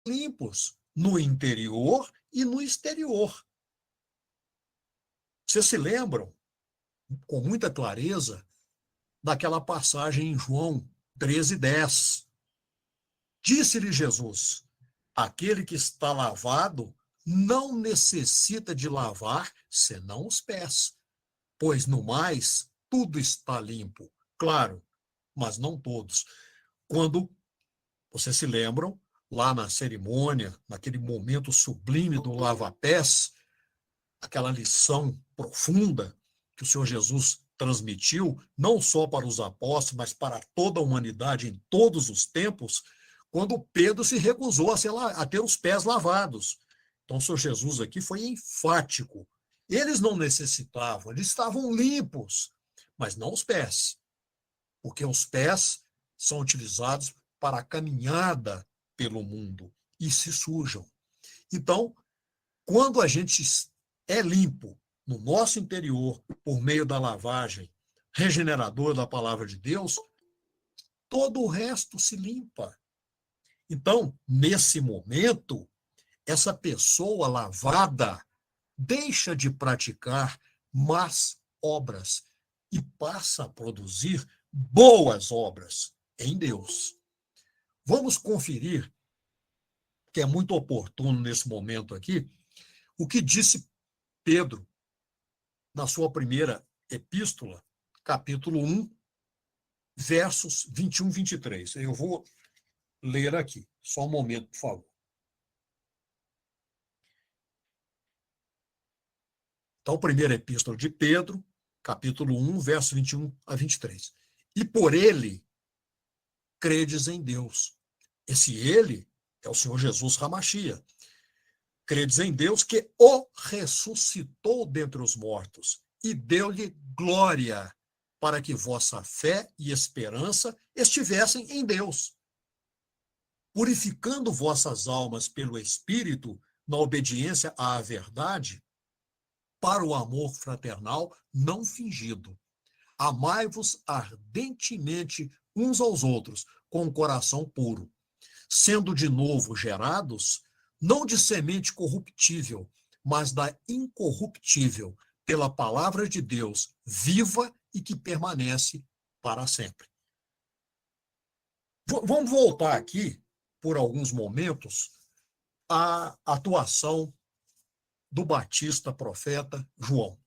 limpos no interior e no exterior. Vocês se lembram, com muita clareza, daquela passagem em João 13:10. Disse-lhe Jesus: aquele que está lavado não necessita de lavar senão os pés, pois no mais tudo está limpo. Claro, mas não todos. Quando vocês se lembram, lá na cerimônia, naquele momento sublime do lava-pés, aquela lição profunda que o Senhor Jesus transmitiu, não só para os apóstolos, mas para toda a humanidade em todos os tempos, quando Pedro se recusou a ter os pés lavados. Então, o Senhor Jesus aqui foi enfático. Eles não necessitavam, eles estavam limpos, mas não os pés, porque os pés são utilizados para a caminhada pelo mundo e se sujam. Então, quando a gente é limpo no nosso interior por meio da lavagem regeneradora da palavra de Deus, todo o resto se limpa. Então, nesse momento, essa pessoa lavada deixa de praticar más obras e passa a produzir boas obras em Deus. Vamos conferir, que é muito oportuno nesse momento aqui, o que disse Pedro na sua primeira epístola, capítulo 1, versos 21 e 23. Eu vou ler aqui. Só um momento, por favor. Então, primeira epístola de Pedro, capítulo 1, versos 21 a 23. E por ele credes em Deus. Esse ele é o Senhor Jesus Hamashia. Credes em Deus que o ressuscitou dentre os mortos e deu-lhe glória, para que vossa fé e esperança estivessem em Deus, purificando vossas almas pelo Espírito, na obediência à verdade, para o amor fraternal não fingido. Amai-vos ardentemente uns aos outros, com o coração puro, sendo de novo gerados, não de semente corruptível, mas da incorruptível, pela palavra de Deus, viva e que permanece para sempre. Vamos voltar aqui, por alguns momentos, à atuação do batista profeta João.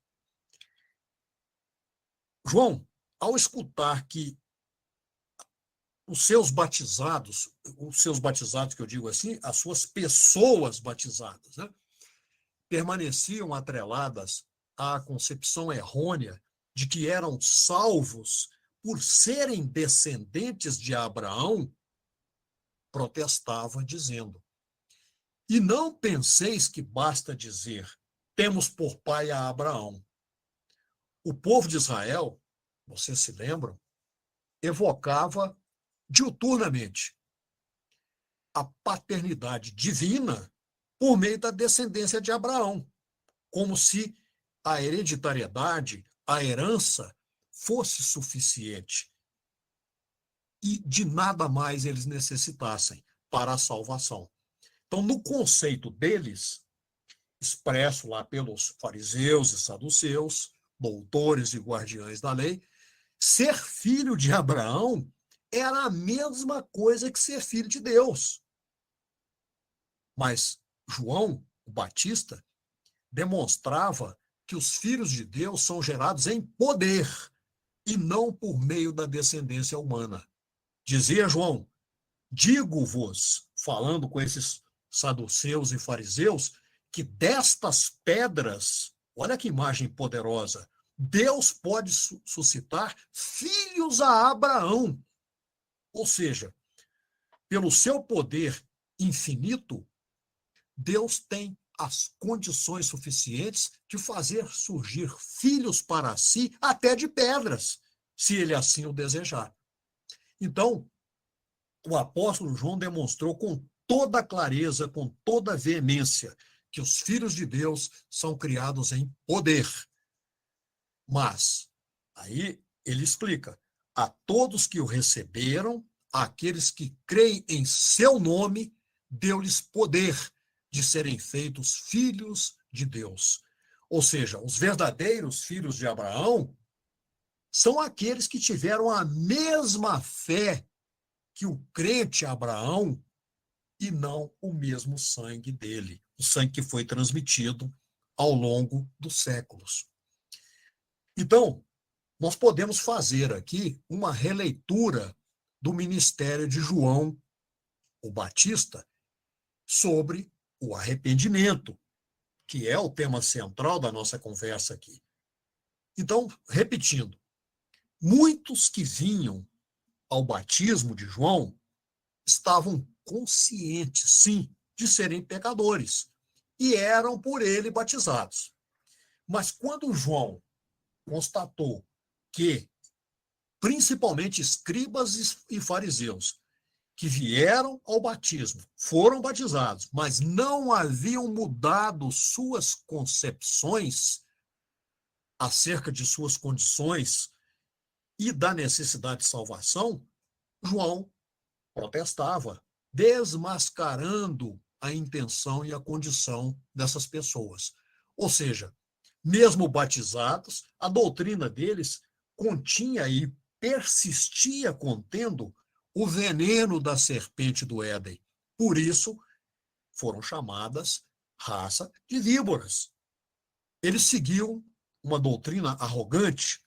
João, ao escutar que os seus batizados que eu digo assim, as suas pessoas batizadas, né, permaneciam atreladas à concepção errônea de que eram salvos por serem descendentes de Abraão, protestava dizendo: e não penseis que basta dizer, temos por pai a Abraão. O povo de Israel, vocês se lembram, evocava diuturnamente a paternidade divina por meio da descendência de Abraão, como se a hereditariedade, a herança, fosse suficiente e de nada mais eles necessitassem para a salvação. Então, no conceito deles, expresso lá pelos fariseus e saduceus, doutores e guardiães da lei, ser filho de Abraão era a mesma coisa que ser filho de Deus. Mas João, o Batista, demonstrava que os filhos de Deus são gerados em poder e não por meio da descendência humana. Dizia João: digo-vos, falando com esses saduceus e fariseus, que destas pedras, olha que imagem poderosa, Deus pode suscitar filhos a Abraão. Ou seja, pelo seu poder infinito, Deus tem as condições suficientes de fazer surgir filhos para si até de pedras, se ele assim o desejar. Então, o apóstolo João demonstrou com toda clareza, com toda veemência, que os filhos de Deus são criados em poder. Mas, aí ele explica, a todos que o receberam, àqueles que creem em seu nome, deu-lhes poder de serem feitos filhos de Deus. Ou seja, os verdadeiros filhos de Abraão são aqueles que tiveram a mesma fé que o crente Abraão e não o mesmo sangue dele, o sangue que foi transmitido ao longo dos séculos. Então, nós podemos fazer aqui uma releitura do ministério de João, o Batista, sobre o arrependimento, que é o tema central da nossa conversa aqui. Então, repetindo, muitos que vinham ao batismo de João estavam conscientes, sim, de serem pecadores e eram por ele batizados. Mas quando João constatou que, principalmente escribas e fariseus, que vieram ao batismo, foram batizados, mas não haviam mudado suas concepções acerca de suas condições e da necessidade de salvação, João protestava, desmascarando a intenção e a condição dessas pessoas. Ou seja, mesmo batizados, a doutrina deles continha e persistia contendo o veneno da serpente do Éden. Por isso, foram chamadas raça de víboras. Eles seguiam uma doutrina arrogante,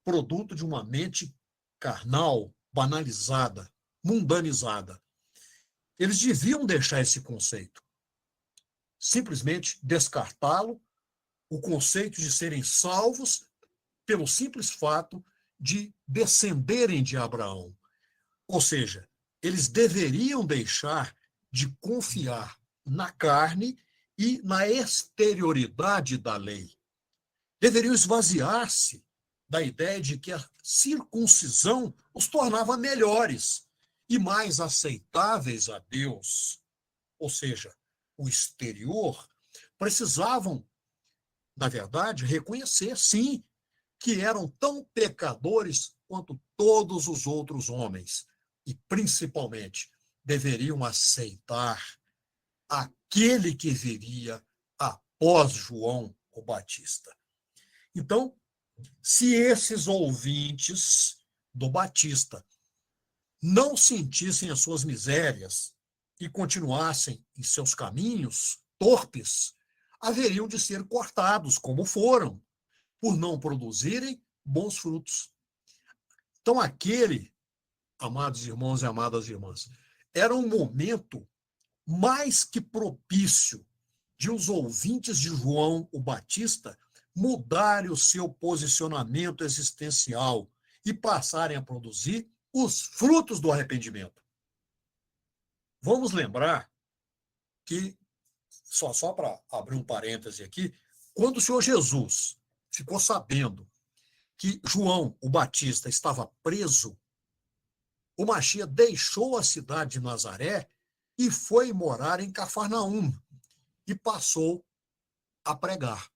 produto de uma mente carnal, banalizada, mundanizada. Eles deviam deixar esse conceito, simplesmente descartá-lo, o conceito de serem salvos pelo simples fato de descenderem de Abraão. Ou seja, eles deveriam deixar de confiar na carne e na exterioridade da lei. Deveriam esvaziar-se da ideia de que a circuncisão os tornava melhores e mais aceitáveis a Deus. Ou seja, o exterior. Precisavam, na verdade, reconhecer, sim, que eram tão pecadores quanto todos os outros homens. E, principalmente, deveriam aceitar aquele que viria após João o Batista. Então, se esses ouvintes do Batista não sentissem as suas misérias e continuassem em seus caminhos torpes, haveriam de ser cortados, como foram, por não produzirem bons frutos. Então, aquele, amados irmãos e amadas irmãs, era um momento mais que propício de os ouvintes de João o Batista mudarem o seu posicionamento existencial e passarem a produzir os frutos do arrependimento. Vamos lembrar que, só para abrir um parêntese aqui, quando o Senhor Jesus ficou sabendo que João o Batista estava preso, o Machia deixou a cidade de Nazaré e foi morar em Cafarnaum e passou a pregar.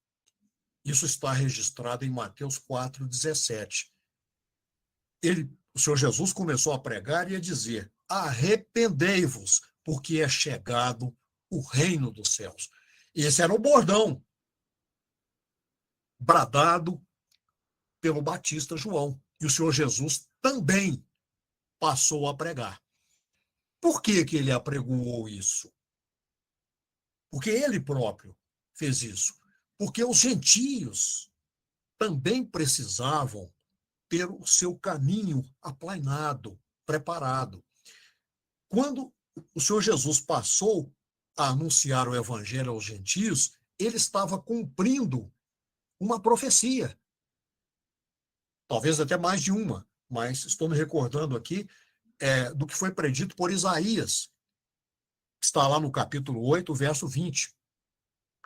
Isso está registrado em Mateus 4,17. O Senhor Jesus começou a pregar e a dizer: arrependei-vos, porque é chegado o reino dos céus. Esse era o bordão bradado pelo Batista João. E o Senhor Jesus também passou a pregar. Por que ele apregoou isso? Porque ele próprio fez isso. Porque os gentios também precisavam ter o seu caminho aplainado, preparado. Quando o Senhor Jesus passou a anunciar o evangelho aos gentios, ele estava cumprindo uma profecia. Talvez até mais de uma, mas estou me recordando aqui do que foi predito por Isaías, que está lá no capítulo 8, verso 20.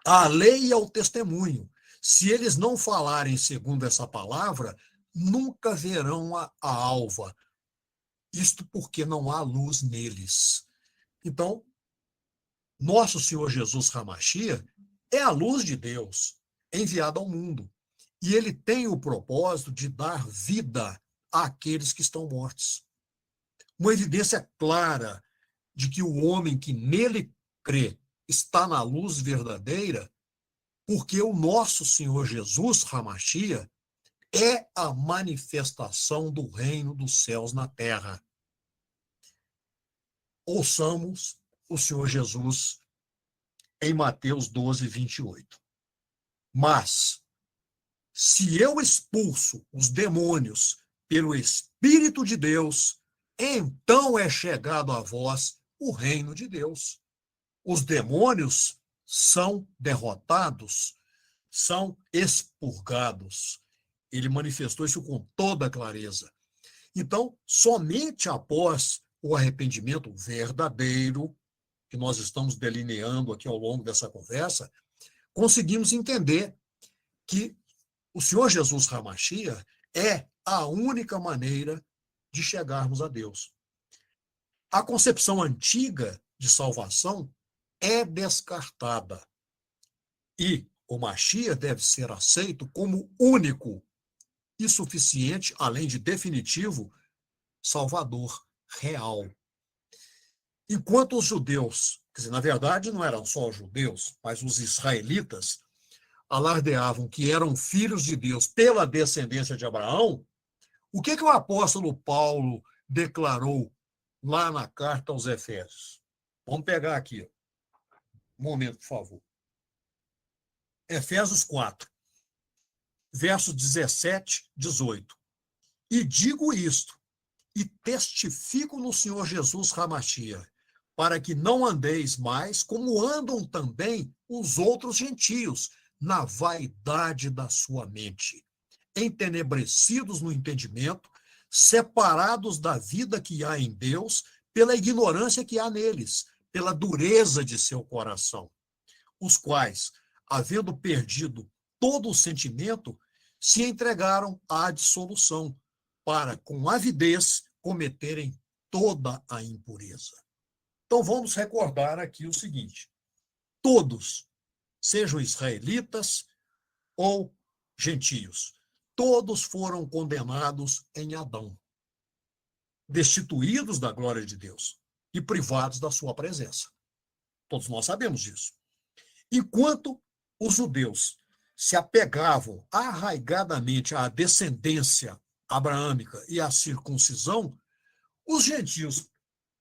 A lei e ao testemunho. Se eles não falarem segundo essa palavra, nunca verão a alva. Isto porque não há luz neles. Então, nosso Senhor Jesus Hamashia é a luz de Deus enviada ao mundo. E ele tem o propósito de dar vida àqueles que estão mortos. Uma evidência clara de que o homem que nele crê está na luz verdadeira, porque o nosso Senhor Jesus, Hamashia, é a manifestação do reino dos céus na terra. Ouçamos o Senhor Jesus em Mateus 12, 28. Mas, se eu expulso os demônios pelo Espírito de Deus, então é chegado a vós o reino de Deus. Os demônios são derrotados, são expurgados. Ele manifestou isso com toda clareza. Então, somente após o arrependimento verdadeiro, que nós estamos delineando aqui ao longo dessa conversa, conseguimos entender que o Senhor Jesus Hamashia é a única maneira de chegarmos a Deus. A concepção antiga de salvação é descartada. E o Mashiach deve ser aceito como único e suficiente, além de definitivo, Salvador real. Enquanto os judeus, quer dizer, na verdade não eram só os judeus, mas os israelitas, alardeavam que eram filhos de Deus pela descendência de Abraão, o que o apóstolo Paulo declarou lá na carta aos Efésios? Vamos pegar aqui. Um momento, por favor. Efésios 4, versos 17, 18. E digo isto, e testifico no Senhor Jesus Hamashia, para que não andeis mais como andam também os outros gentios, na vaidade da sua mente, entenebrecidos no entendimento, separados da vida que há em Deus, pela ignorância que há neles, pela dureza de seu coração, os quais, havendo perdido todo o sentimento, se entregaram à dissolução, para, com avidez, cometerem toda a impureza. Então, vamos recordar aqui o seguinte: todos, sejam israelitas ou gentios, todos foram condenados em Adão, destituídos da glória de Deus e privados da sua presença. Todos nós sabemos disso. Enquanto os judeus se apegavam arraigadamente à descendência abraâmica e à circuncisão, os gentios,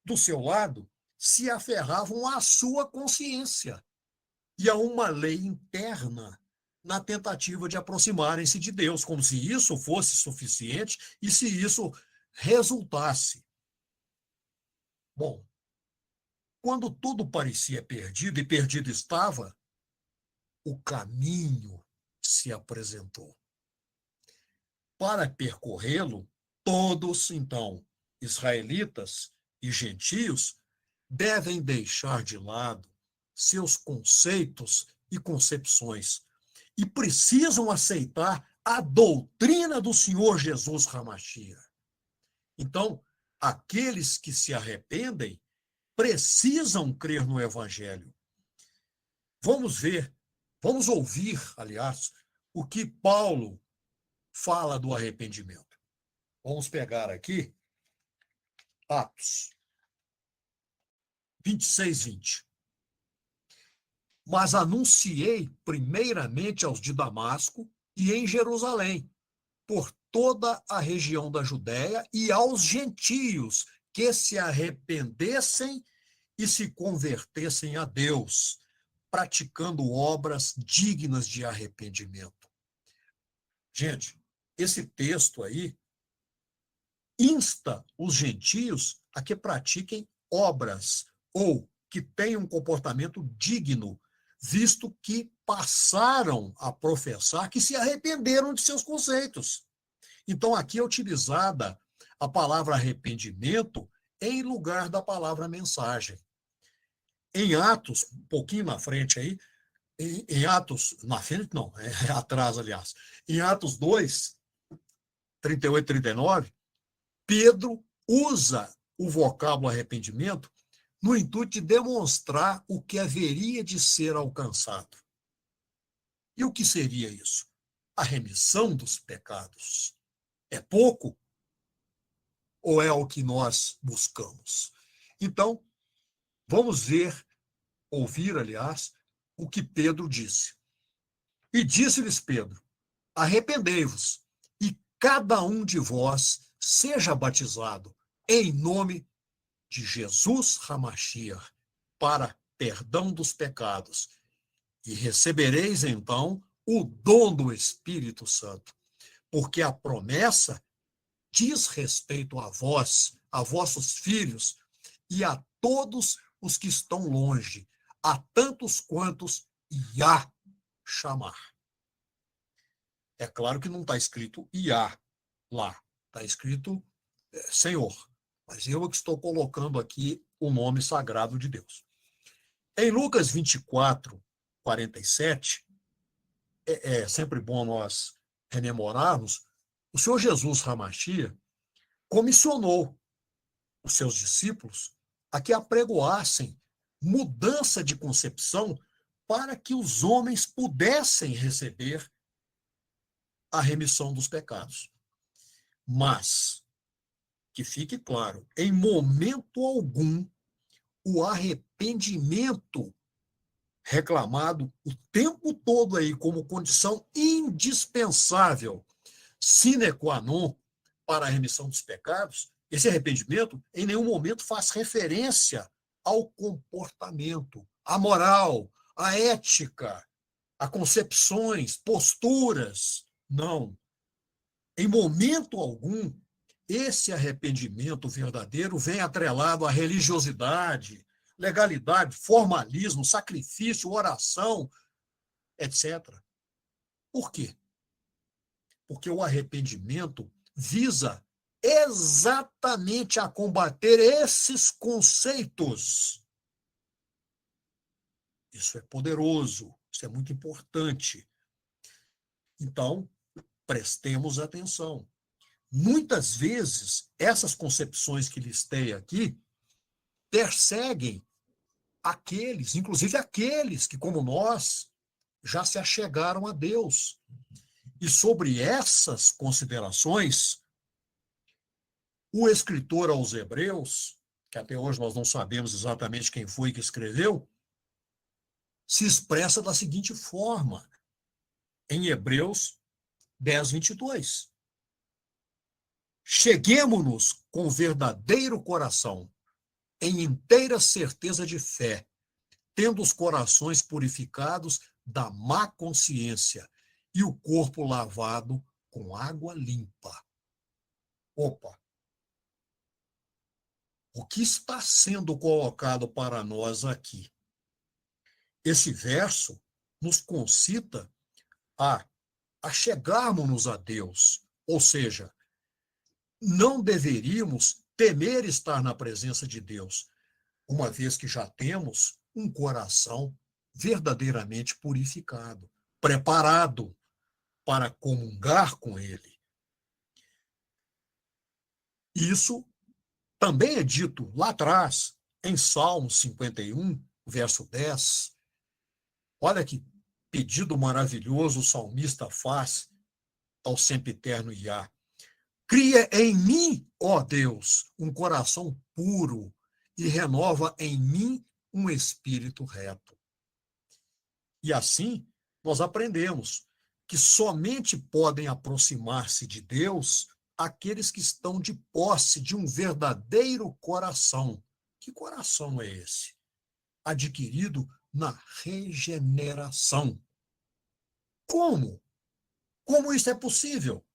do seu lado, se aferravam à sua consciência e a uma lei interna na tentativa de aproximarem-se de Deus, como se isso fosse suficiente e se isso resultasse. Bom, quando tudo parecia perdido, e perdido estava, o caminho se apresentou. Para percorrê-lo, todos, então, israelitas e gentios, devem deixar de lado seus conceitos e concepções e precisam aceitar a doutrina do Senhor Jesus Hamashia. Então, aqueles que se arrependem precisam crer no Evangelho. Vamos ver, vamos ouvir, aliás, o que Paulo fala do arrependimento. Vamos pegar aqui Atos 26, 20. Mas anunciei primeiramente aos de Damasco e em Jerusalém, por toda a região da Judéia e aos gentios que se arrependessem e se convertessem a Deus, praticando obras dignas de arrependimento. Gente, esse texto aí insta os gentios a que pratiquem obras ou que tenham um comportamento digno, visto que passaram a professar que se arrependeram de seus conceitos. Então, aqui é utilizada a palavra arrependimento em lugar da palavra mensagem. Em Atos, um pouquinho na frente aí, em Atos, na frente não, é atrás, aliás, em Atos 2, 38 e 39, Pedro usa o vocábulo arrependimento no intuito de demonstrar o que haveria de ser alcançado. E o que seria isso? A remissão dos pecados. É pouco? Ou é o que nós buscamos? Então, Vamos ouvir, aliás, o que Pedro disse. E disse-lhes Pedro: arrependei-vos, e cada um de vós seja batizado em nome de Jesus Hamashiach, para perdão dos pecados, e recebereis então o dom do Espírito Santo, porque a promessa diz respeito a vós, a vossos filhos e a todos os que estão longe, a tantos quantos Iá chamar. É claro que não está escrito Iá lá, está escrito Senhor, mas eu que estou colocando aqui o nome sagrado de Deus. Em Lucas 24, 47, é sempre bom nós rememorarmos, o Senhor Jesus Hamashia comissionou os seus discípulos a que apregoassem mudança de concepção para que os homens pudessem receber a remissão dos pecados. Mas, que fique claro, em momento algum, o arrependimento reclamado o tempo todo aí como condição indispensável, sine qua non, para a remissão dos pecados, esse arrependimento em nenhum momento faz referência ao comportamento, à moral, à ética, a concepções, posturas. Não. Em momento algum, esse arrependimento verdadeiro vem atrelado à religiosidade, legalidade, formalismo, sacrifício, oração, etc. Por quê? Porque o arrependimento visa exatamente a combater esses conceitos. Isso é poderoso, isso é muito importante. Então, prestemos atenção. Muitas vezes, essas concepções que listei aqui perseguem aqueles, inclusive aqueles que, como nós, já se achegaram a Deus. E sobre essas considerações, o escritor aos Hebreus, que até hoje nós não sabemos exatamente quem foi que escreveu, se expressa da seguinte forma, em Hebreus 10, 22. Cheguemo-nos com verdadeiro coração, em inteira certeza de fé, tendo os corações purificados da má consciência e o corpo lavado com água limpa. Opa! O que está sendo colocado para nós aqui? Esse verso nos concita a chegarmos a Deus, ou seja, não deveríamos temer estar na presença de Deus, uma vez que já temos um coração verdadeiramente purificado, preparado para comungar com Ele. Isso também é dito lá atrás, em Salmos 51, verso 10. Olha que pedido maravilhoso o salmista faz ao sempiterno Iá. Cria em mim, ó Deus, um coração puro e renova em mim um espírito reto. E assim, nós aprendemos que somente podem aproximar-se de Deus aqueles que estão de posse de um verdadeiro coração. Que coração é esse? Adquirido na regeneração. Como? Como isso é possível?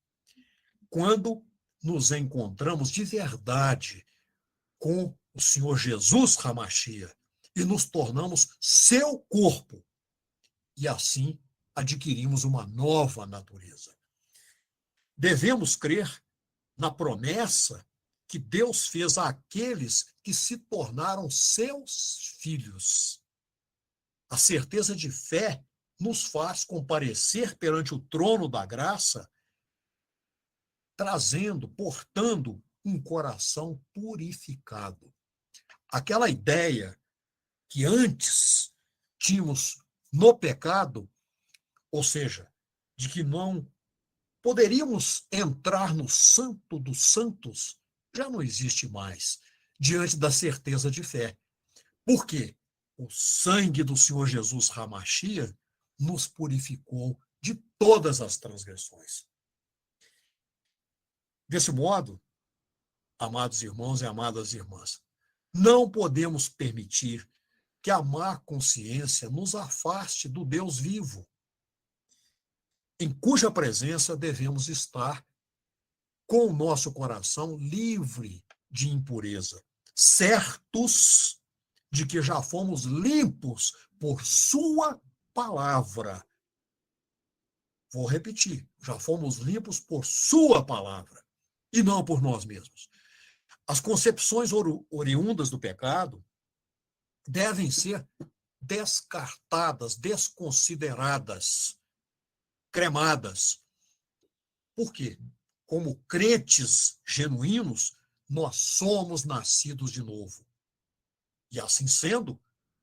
Quando nos encontramos de verdade com o Senhor Jesus Hamashia e nos tornamos seu corpo. E assim adquirimos uma nova natureza. Devemos crer na promessa que Deus fez àqueles que se tornaram seus filhos. A certeza de fé nos faz comparecer perante o trono da graça, trazendo, portando um coração purificado. Aquela ideia que antes tínhamos no pecado, ou seja, de que não poderíamos entrar no Santo dos Santos, já não existe mais, diante da certeza de fé. Por quê? O sangue do Senhor Jesus Hamashia nos purificou de todas as transgressões. Desse modo, amados irmãos e amadas irmãs, não podemos permitir que a má consciência nos afaste do Deus vivo, em cuja presença devemos estar com o nosso coração livre de impureza, certos de que já fomos limpos por sua palavra. Vou repetir, já fomos limpos por sua palavra e não por nós mesmos. As concepções oriundas do pecado devem ser descartadas, desconsideradas, cremadas. Por quê? Como crentes genuínos, nós somos nascidos de novo. E assim sendo,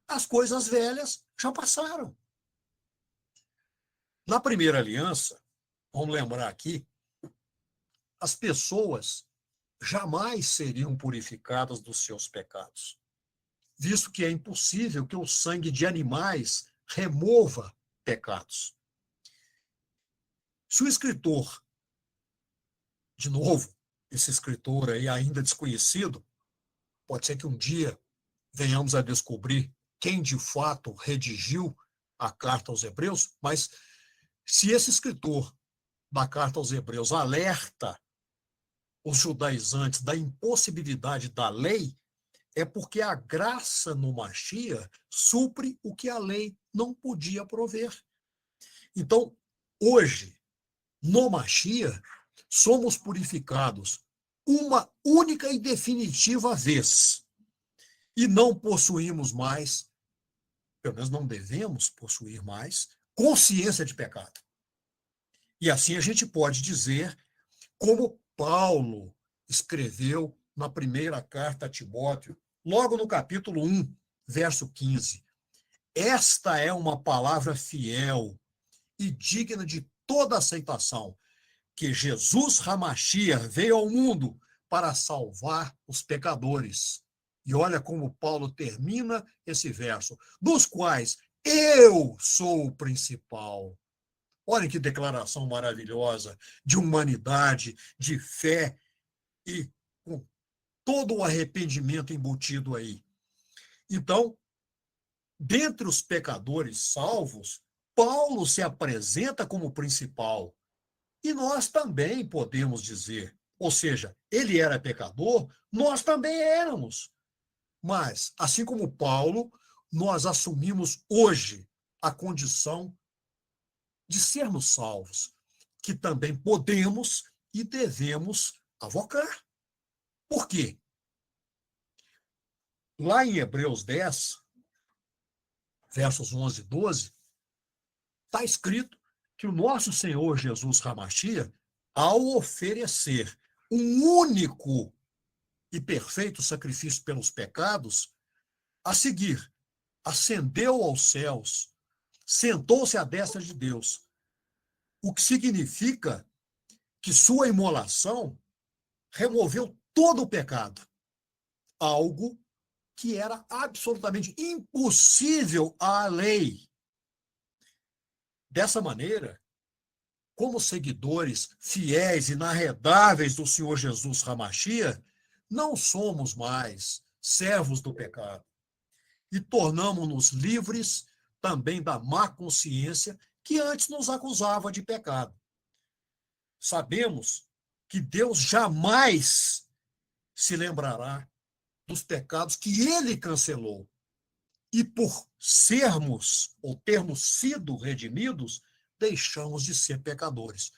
as coisas velhas já passaram. Na primeira aliança, vamos lembrar aqui, as pessoas jamais seriam purificadas dos seus pecados, visto que é impossível que o sangue de animais remova pecados. Se o escritor, de novo, esse escritor aí ainda desconhecido, pode ser que um dia venhamos a descobrir quem de fato redigiu a carta aos Hebreus, mas se esse escritor da carta aos Hebreus alerta os judaizantes da impossibilidade da lei, é porque a graça no Machia supre o que a lei não podia prover. Então, hoje, no Machia, somos purificados uma única e definitiva vez. E não possuímos mais, pelo menos não devemos possuir mais, consciência de pecado. E assim a gente pode dizer, como Paulo escreveu na primeira carta a Timóteo, logo no capítulo 1, verso 15. Esta é uma palavra fiel e digna de toda aceitação, que Jesus Hamashia veio ao mundo para salvar os pecadores. E olha como Paulo termina esse verso, dos quais eu sou o principal. Olha que declaração maravilhosa de humanidade, de fé e com todo o arrependimento embutido aí. Então, dentre os pecadores salvos, Paulo se apresenta como principal. E nós também podemos dizer, ou seja, ele era pecador, nós também éramos. Mas, assim como Paulo, nós assumimos hoje a condição de sermos salvos, que também podemos e devemos avocar. Por quê? Lá em Hebreus 10, versos 11 e 12, está escrito que o nosso Senhor Jesus Hamashia, ao oferecer um único e perfeito sacrifício pelos pecados, a seguir, ascendeu aos céus, sentou-se à destra de Deus, o que significa que sua imolação removeu todo o pecado, algo que era absolutamente impossível à lei. Dessa maneira, como seguidores fiéis e inarredáveis do Senhor Jesus Hamashia, não somos mais servos do pecado e tornamos-nos livres também da má consciência que antes nos acusava de pecado. Sabemos que Deus jamais se lembrará dos pecados que ele cancelou. E por sermos ou termos sido redimidos, deixamos de ser pecadores.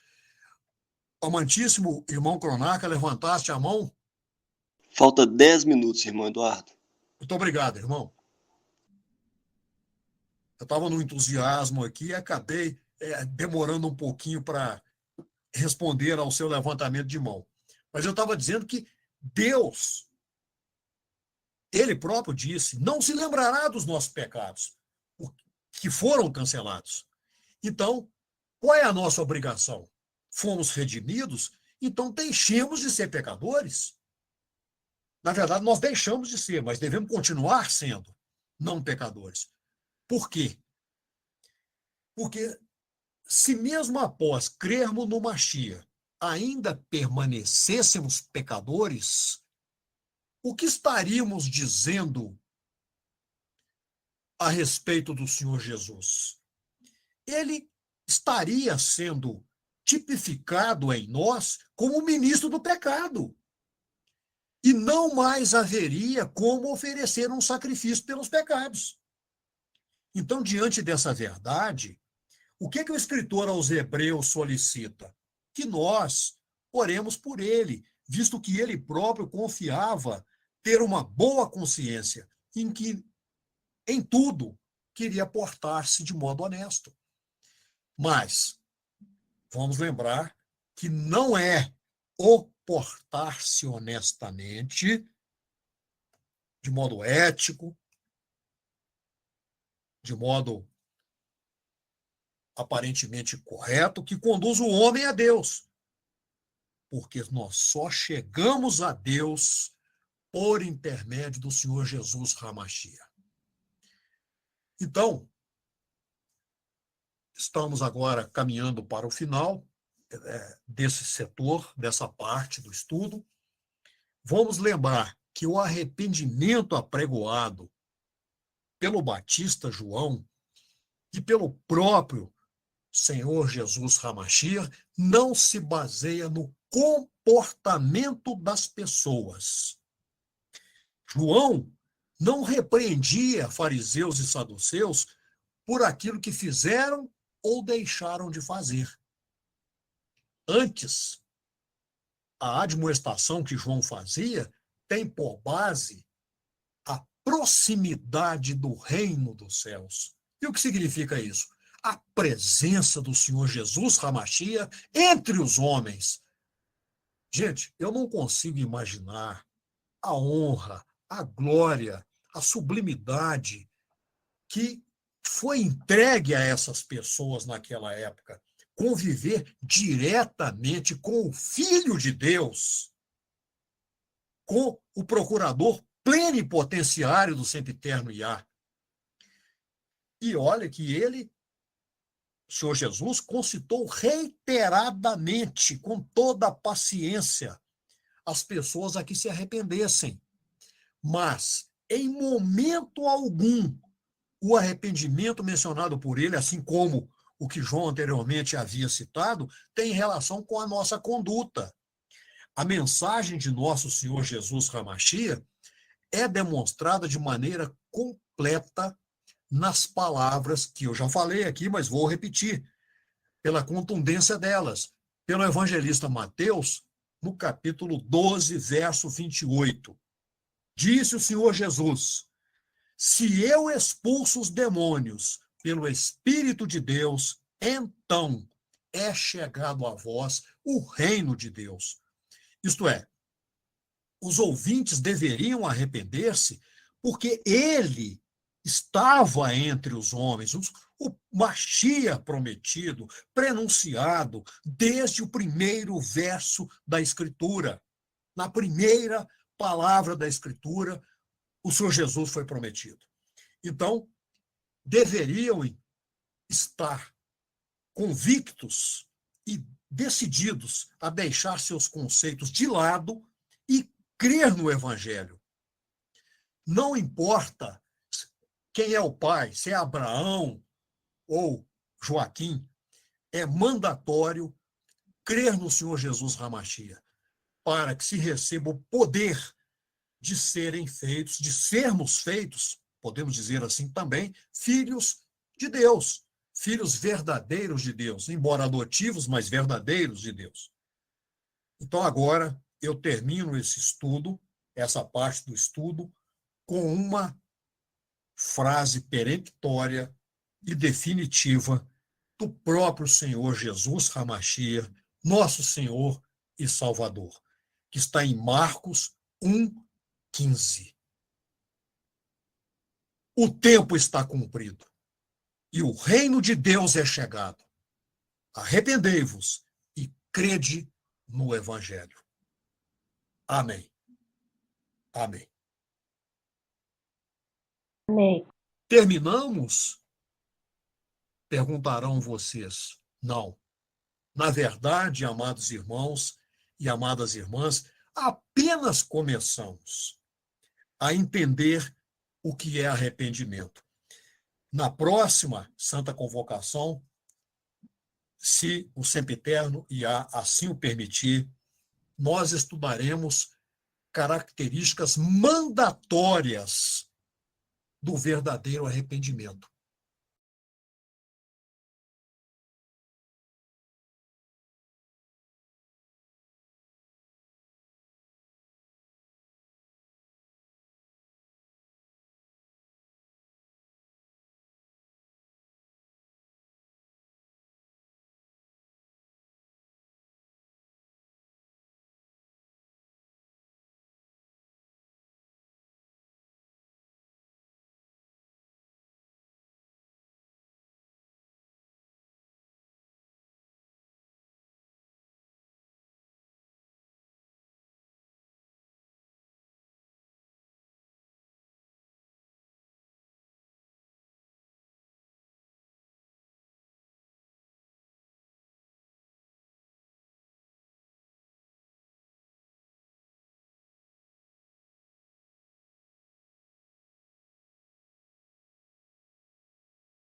Amantíssimo irmão Cronaca, levantaste a mão? Falta 10 minutos, irmão Eduardo. Muito obrigado, irmão. Eu estava no entusiasmo aqui e acabei demorando um pouquinho para responder ao seu levantamento de mão. Mas eu estava dizendo que Deus, ele próprio disse, não se lembrará dos nossos pecados, que foram cancelados. Então, qual é a nossa obrigação? Fomos redimidos, então deixemos de ser pecadores. Na verdade, nós deixamos de ser, mas devemos continuar sendo. não pecadores. Por quê? Porque se mesmo após crermos no Mashiach, ainda permanecêssemos pecadores, o que estaríamos dizendo a respeito do Senhor Jesus? Ele estaria sendo tipificado em nós como ministro do pecado. E não mais haveria como oferecer um sacrifício pelos pecados. Então, diante dessa verdade, o que o escritor aos Hebreus solicita? Que nós oremos por ele, visto que ele próprio confiava ter uma boa consciência em que, em tudo, queria portar-se de modo honesto. Mas, vamos lembrar que não é o portar-se honestamente, de modo ético, de modo aparentemente correto, que conduz o homem a Deus. Porque nós só chegamos a Deus por intermédio do Senhor Jesus Hamashia. Então, estamos agora caminhando para o final desse setor, dessa parte do estudo. Vamos lembrar que o arrependimento apregoado pelo Batista João e pelo próprio Senhor Jesus Hamashia não se baseia no comportamento das pessoas. João não repreendia fariseus e saduceus por aquilo que fizeram ou deixaram de fazer. Antes, a admoestação que João fazia tem por base a proximidade do reino dos céus. E o que significa isso? A presença do Senhor Jesus Hamashia entre os homens. Gente, eu não consigo imaginar a honra, a glória, a sublimidade que foi entregue a essas pessoas naquela época. Conviver diretamente com o Filho de Deus, com o procurador plenipotenciário do sempiterno Iá. E olha que ele, o Senhor Jesus, concitou reiteradamente, com toda a paciência, as pessoas a que se arrependessem. Mas, em momento algum, o arrependimento mencionado por ele, assim como o que João anteriormente havia citado, tem relação com a nossa conduta. A mensagem de nosso Senhor Jesus Hamashia é demonstrada de maneira completa nas palavras que eu já falei aqui, mas vou repetir, pela contundência delas, pelo evangelista Mateus, no capítulo 12, verso 28. Disse o Senhor Jesus: se eu expulso os demônios pelo Espírito de Deus, então é chegado a vós o reino de Deus. Isto é, os ouvintes deveriam arrepender-se porque ele estava entre os homens, o Machia prometido, prenunciado desde o primeiro verso da Escritura. Na primeira palavra da Escritura, o Senhor Jesus foi prometido. Então, deveriam estar convictos e decididos a deixar seus conceitos de lado e crer no Evangelho. Não importa quem é o pai, se é Abraão ou Joaquim, é mandatório crer no Senhor Jesus Hamashia, para que se receba o poder de serem feitos, de sermos feitos, podemos dizer assim também, filhos de Deus, filhos verdadeiros de Deus, embora adotivos, mas verdadeiros de Deus. Então, agora, eu termino esse estudo, essa parte do estudo, com uma frase peremptória e definitiva do próprio Senhor Jesus Hamashia, nosso Senhor e Salvador, que está em Marcos 1:15. O tempo está cumprido e o reino de Deus é chegado. Arrependei-vos e crede no Evangelho. Amém. Amém. Amém. Terminamos? Perguntarão vocês. Não. Na verdade, amados irmãos e amadas irmãs, apenas começamos a entender o que é arrependimento. Na próxima Santa Convocação, se o Sempiterno Iá assim o permitir, nós estudaremos características mandatórias do verdadeiro arrependimento.